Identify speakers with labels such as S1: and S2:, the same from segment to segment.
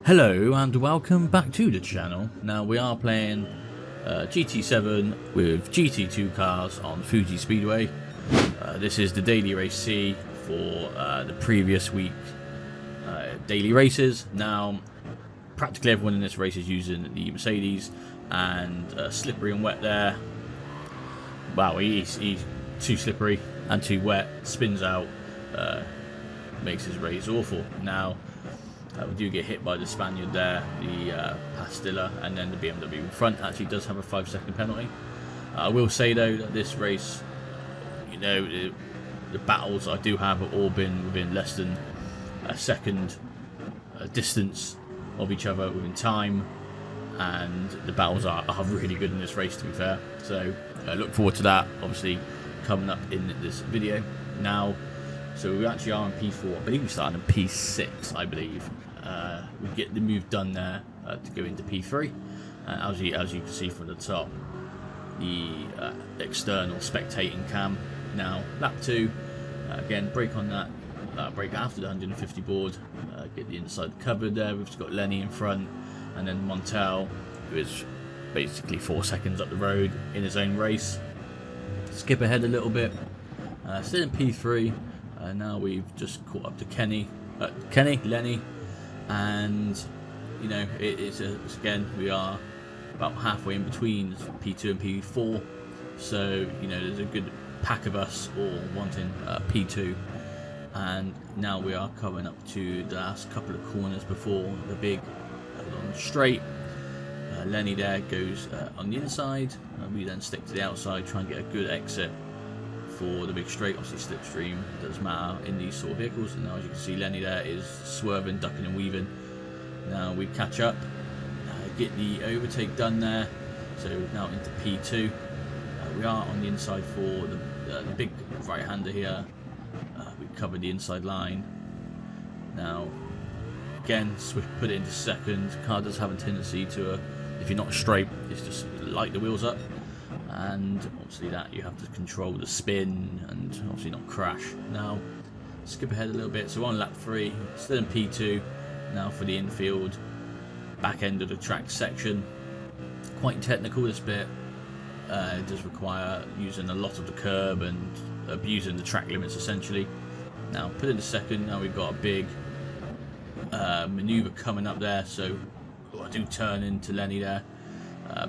S1: Hello and welcome back to the channel. Now we are playing GT7 with GT2 cars on Fuji Speedway. This is the daily race C for the previous week daily races. Now practically everyone in this race is using the Mercedes, and slippery and wet there. Wow, he's too slippery and too wet, spins out, makes his race awful. Now we do get hit by the Spaniard there, the Pastilla, and then the BMW in front actually does have a 5-second penalty. I will say though that this race, you know, the battles I do have all been within less than a second distance of each other within time, and the battles are really good in this race, to be fair. So I look forward to that, obviously, coming up in this video. Now, so we actually are in P4. I believe we started in P6, I believe. We get the move done there to go into P3. As you can see from the top, the external spectating cam. Now, lap 2, again, brake on that. Brake after the 150 board. Get the inside covered there. We've got Lenny in front, and then Montel, who is basically 4 seconds up the road in his own race. Skip ahead a little bit. Still in P3. Now we've just caught up to Lenny, and you know it's again, we are about halfway in between P2 and P4, so you know there's a good pack of us all wanting P2, and now we are coming up to the last couple of corners before the big long straight. Lenny there goes on the inside, and we then stick to the outside, try and get a good exit for the big straight. Obviously slipstream does matter in these sort of vehicles, and now as you can see, Lenny there is swerving, ducking and weaving. Now we catch up, get the overtake done there, so now into P2. We are on the inside for the big right hander here. We covered the inside line. Now again, put it into second. Car does have a tendency to if you're not straight, it's just light the wheels up, and obviously that you have to control the spin and obviously not crash. Now skip ahead a little bit, so we're on lap 3, still in P2 now for the infield back end of the track section. Quite technical this bit. It does require using a lot of the curb and abusing the track limits essentially. Now put into second. Now we've got a big manoeuvre coming up there, so I do turn into Lenny there.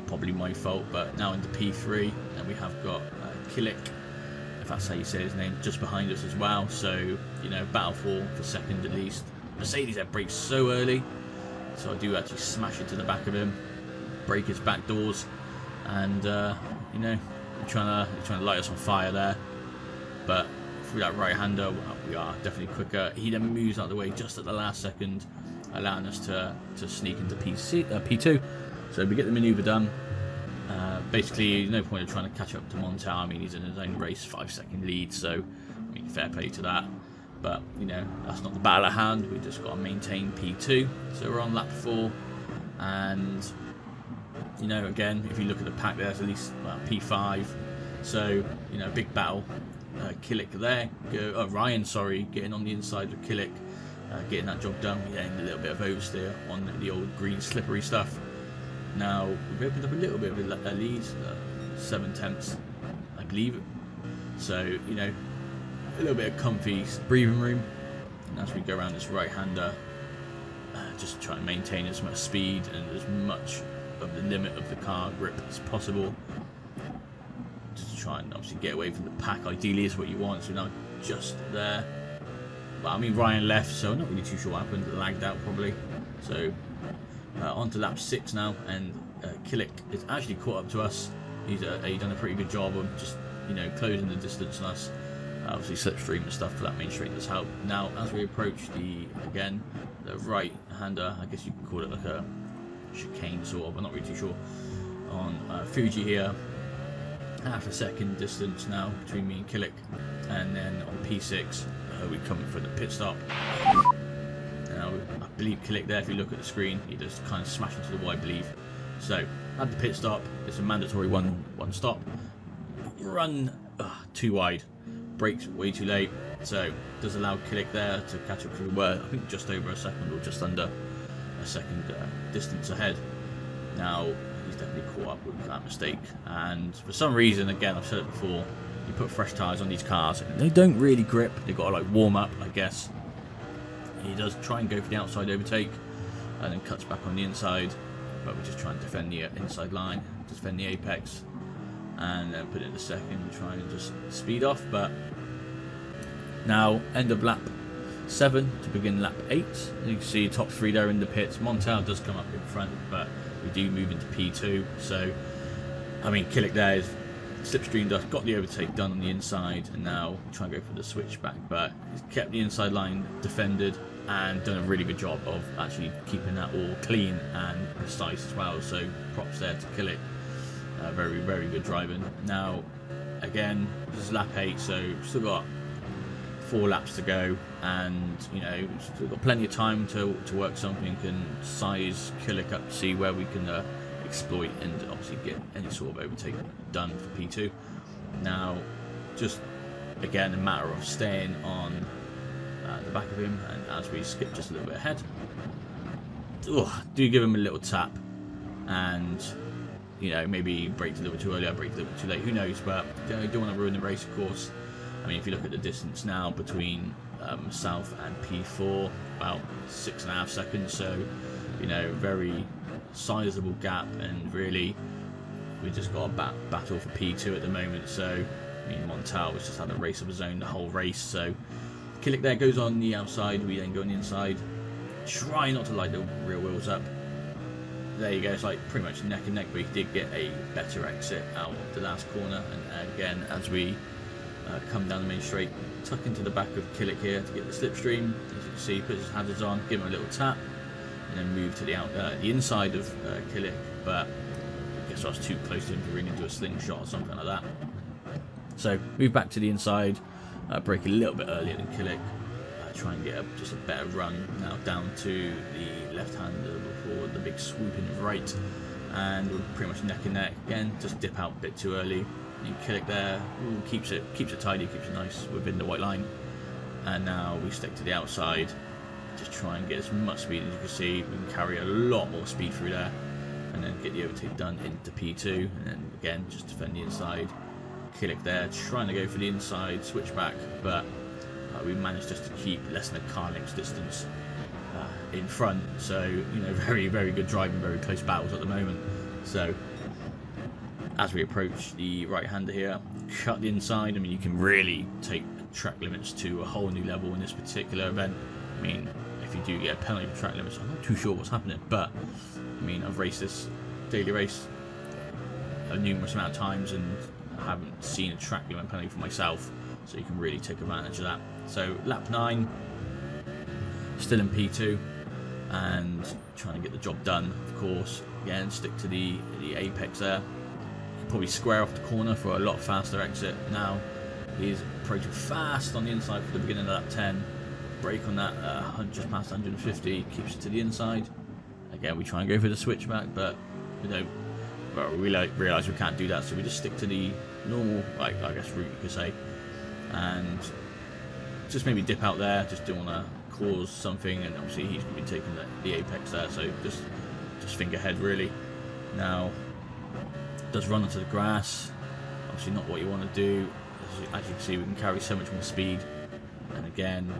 S1: Probably my fault, but now into P3, and we have got Killick, if that's how you say his name, just behind us as well. So you know, battle for second at least. Mercedes that brakes so early, so I do actually smash into the back of him, break his back doors, and you know, you're trying to light us on fire there. But through that right hander, we are definitely quicker. He then moves out of the way just at the last second, allowing us to sneak into P2. So we get the manoeuvre done. Basically, no point of trying to catch up to Montel. I mean, he's in his own race, 5-second lead, so I mean, fair play to that. But you know, that's not the battle at hand. We just got to maintain P2. So we're on lap 4, and you know, again, if you look at the pack, there's at least P5. So you know, big battle. Killick there, Ryan, sorry, getting on the inside of Killick, getting that job done. We're getting a little bit of oversteer on the old green slippery stuff. Now we've opened up a little bit of a lead, 7/10, I believe. So you know, a little bit of comfy breathing room. And as we go around this right hander, just try and maintain as much speed and as much of the limit of the car grip as possible. Just to try and obviously get away from the pack. Ideally is what you want. So now just there. But I mean, Ryan left, so I'm not really too sure what happened. Lagged out probably. So on to lap 6 now, and Killick is actually caught up to us. He's done a pretty good job of just, you know, closing the distance on us. Obviously slipstream and stuff for that main straight does help. Now as we approach the right hander, I guess you could call it like a chicane sort of, I'm not really too sure, on Fuji here, half a second distance now between me and Killick, and then on P6 we come for the pit stop. Now I believe Killick there, if you look at the screen, he just kind of smashed into the wall, I believe. So at the pit stop, it's a mandatory one stop. Run too wide, brakes way too late, so does allow Killick there to catch up to I think just over a second or just under. a second distance ahead. Now he's definitely caught up with that mistake, and for some reason, again, I've said it before, you put fresh tyres on these cars and they don't really grip. They've got to like warm up, I guess. He does try and go for the outside overtake and then cuts back on the inside, but we just try and defend the inside line, defend the apex, and then put it in the second, try and just speed off. But now end of lap 7 to begin lap 8. As you can see, top 3 there in the pits. Montel does come up in front, but we do move into P2. So I mean, Killick there is slipstreamed us, got the overtake done on the inside, and now trying to go for the switchback, but he's kept the inside line defended and done a really good job of actually keeping that all clean and precise as well. So props there to Killick. Very, very good driving. Now, again, this is lap 8, so still got 4 laps to go, and you know, still got plenty of time to work something and size Killick up to see where we can exploit and obviously get any sort of overtake done for P2. Now, just again, a matter of staying on the back of him, and as we skip just a little bit ahead, do give him a little tap, and you know, maybe braked a little bit too early, I braked a little bit too late, who knows, but you don't want to ruin the race, of course. I mean, if you look at the distance now between South and P4, about 6.5 seconds, so you know, very sizable gap, and really we just got a battle for P2 at the moment. So I mean, Montal was just had a race of his own the whole race. So Killick there goes on the outside, we then go on the inside, try not to light the rear wheels up. There you go, it's like pretty much neck and neck, but he did get a better exit out of the last corner. And again, as we come down the main straight, tuck into the back of Killick here to get the slipstream. As you can see, puts his hazards on, give him a little tap, and then move to the inside of Killick, but I guess I was too close to him to really do a slingshot or something like that. So move back to the inside, brake a little bit earlier than Killick, try and get just a better run. Now down to the left-hander before the big swooping right, and we're pretty much neck and neck again. Just dip out a bit too early. And Killick there keeps it tidy, keeps it nice within the white line, and now we stick to the outside. Just try and get as much speed as you can see. We can carry a lot more speed through there, and then get the overtake done into P2, and then again just defend the inside. Killick there trying to go for the inside switchback, but we managed just to keep less than a car length distance in front. So you know, very, very good driving, very close battles at the moment. So as we approach the right-hander here, cut the inside. I mean, you can really take track limits to a whole new level in this particular event. I mean, if you do get a penalty for track limits, I'm not too sure what's happening, but I mean, I've raced this daily race a numerous amount of times and I haven't seen a track limit penalty for myself, so you can really take advantage of that. So lap 9, still in P2, and trying to get the job done, of course. Again, stick to the apex there. Probably square off the corner for a lot faster exit. Now he's approaching fast on the inside for the beginning of lap 10. Brake on that just past 150, keeps it to the inside. Again, we try and go for the switchback, but we don't. Well, we realise we can't do that, so we just stick to the normal, like I guess, route you could say, and just maybe dip out there. Just don't want to cause something, and obviously he's going to be taking the apex there, so just think ahead really. Now does run onto the grass, obviously not what you want to do. As you can see, we can carry so much more speed, and again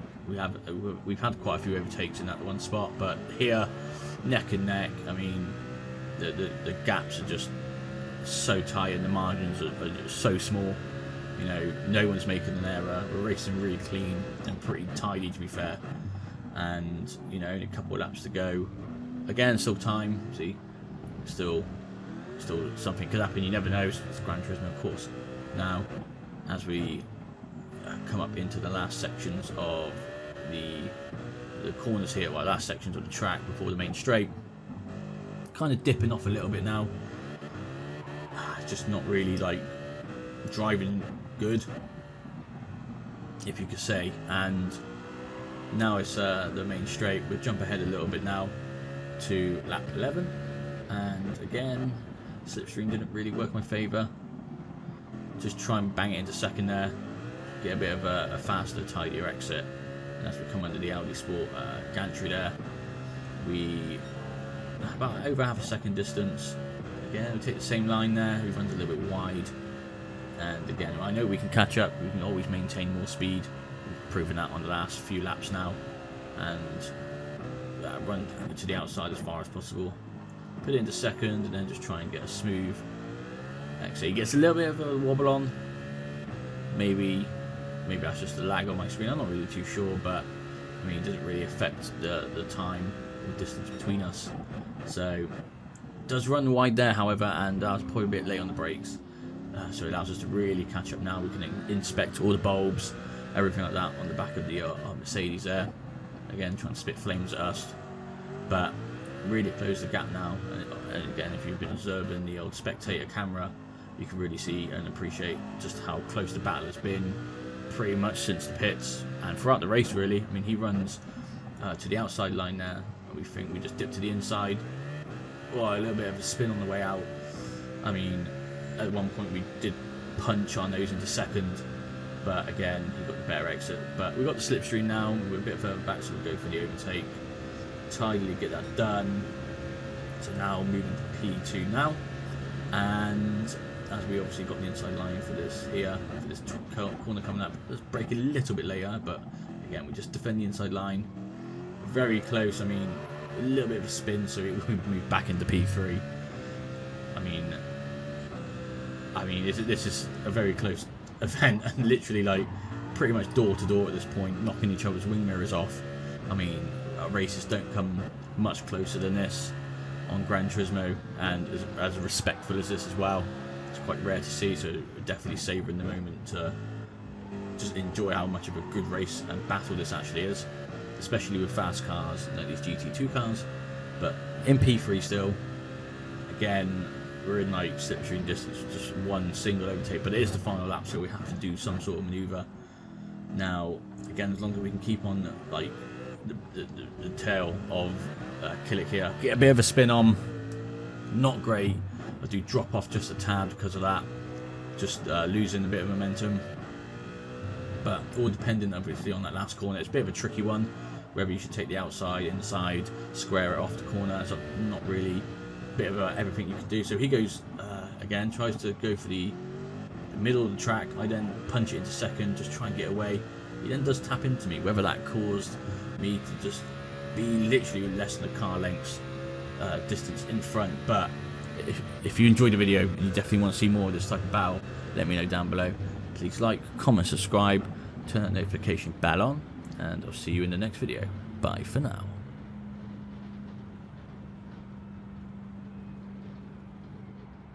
S1: we've had quite a few overtakes in that one spot, but here neck and neck. I mean, the gaps are just so tight and the margins are just so small. You know, no one's making an error. We're racing really clean and pretty tidy, to be fair, and you know, only a couple of laps to go. Again, still time, see, still something could happen, you never know. It's Gran Turismo, of course. Now, as we come up into the last sections of the corners here, well, last sections of the track before the main straight, kind of dipping off a little bit now. Just not really like driving good, if you could say. And now it's the main straight. We'll jump ahead a little bit now to lap 11, and again, slipstream didn't really work in my favour. Just try and bang it into second there, get a bit of a faster, tidier exit. And as we come under the Audi Sport gantry there, we about over half a second distance. Again, we take the same line there. He runs a little bit wide, and again, I know we can catch up. We can always maintain more speed. We've proven that on the last few laps now, and run to the outside as far as possible. Put it into second, and then just try and get a smooth exit. He gets a little bit of a wobble on. Maybe that's just the lag on my screen. I'm not really too sure, but I mean, it doesn't really affect the time and distance between us. So does run wide there, however, and I was probably a bit late on the brakes. So it allows us to really catch up now. We can inspect all the bulbs, everything like that on the back of the Mercedes there. Again, trying to spit flames at us, but really close the gap now. And again, if you've been observing the old spectator camera, you can really see and appreciate just how close the battle has been pretty much since the pits and throughout the race, really. I mean, he runs to the outside line there, and we think we just dip to the inside. Well, a little bit of a spin on the way out. I mean, at one point we did punch our nose into second, but again, he got the better exit. But we got the slipstream now. We're a bit further back, so we'll go for the overtake. Tidily get that done. So now moving to P2 now, and as we obviously got the inside line for this corner coming up, let's brake a little bit later, but again, we just defend the inside line. Very close. I mean, a little bit of a spin, so we move back into P3. I mean, this is a very close event, and literally like pretty much door to door at this point, knocking each other's wing mirrors off. I mean, our races don't come much closer than this on Gran Turismo, and as respectful as this as well. It's quite rare to see, so we're definitely savouring the moment to just enjoy how much of a good race and battle this actually is, especially with fast cars like these GT2 cars. But in P3 still, again, we're in like slipstream distance, just one single overtake, but it is the final lap, so we have to do some sort of manoeuvre. Now, again, as long as we can keep on like the tail of Killick here, get a bit of a spin on, not great. I do drop off just a tad because of that, just losing a bit of momentum. But all dependent obviously on that last corner. It's a bit of a tricky one, whether you should take the outside, inside, square it off the corner. It's not really a bit of everything you can do. So he goes again, tries to go for the middle of the track. I then punch it into second, just try and get away. He then does tap into me, whether that caused me to just be literally less than a car length's distance in front. But if you enjoyed the video and you definitely want to see more of this type of battle, let me know down below. Please like, comment, subscribe, turn that notification bell on, and I'll see you in the next video. Bye for now.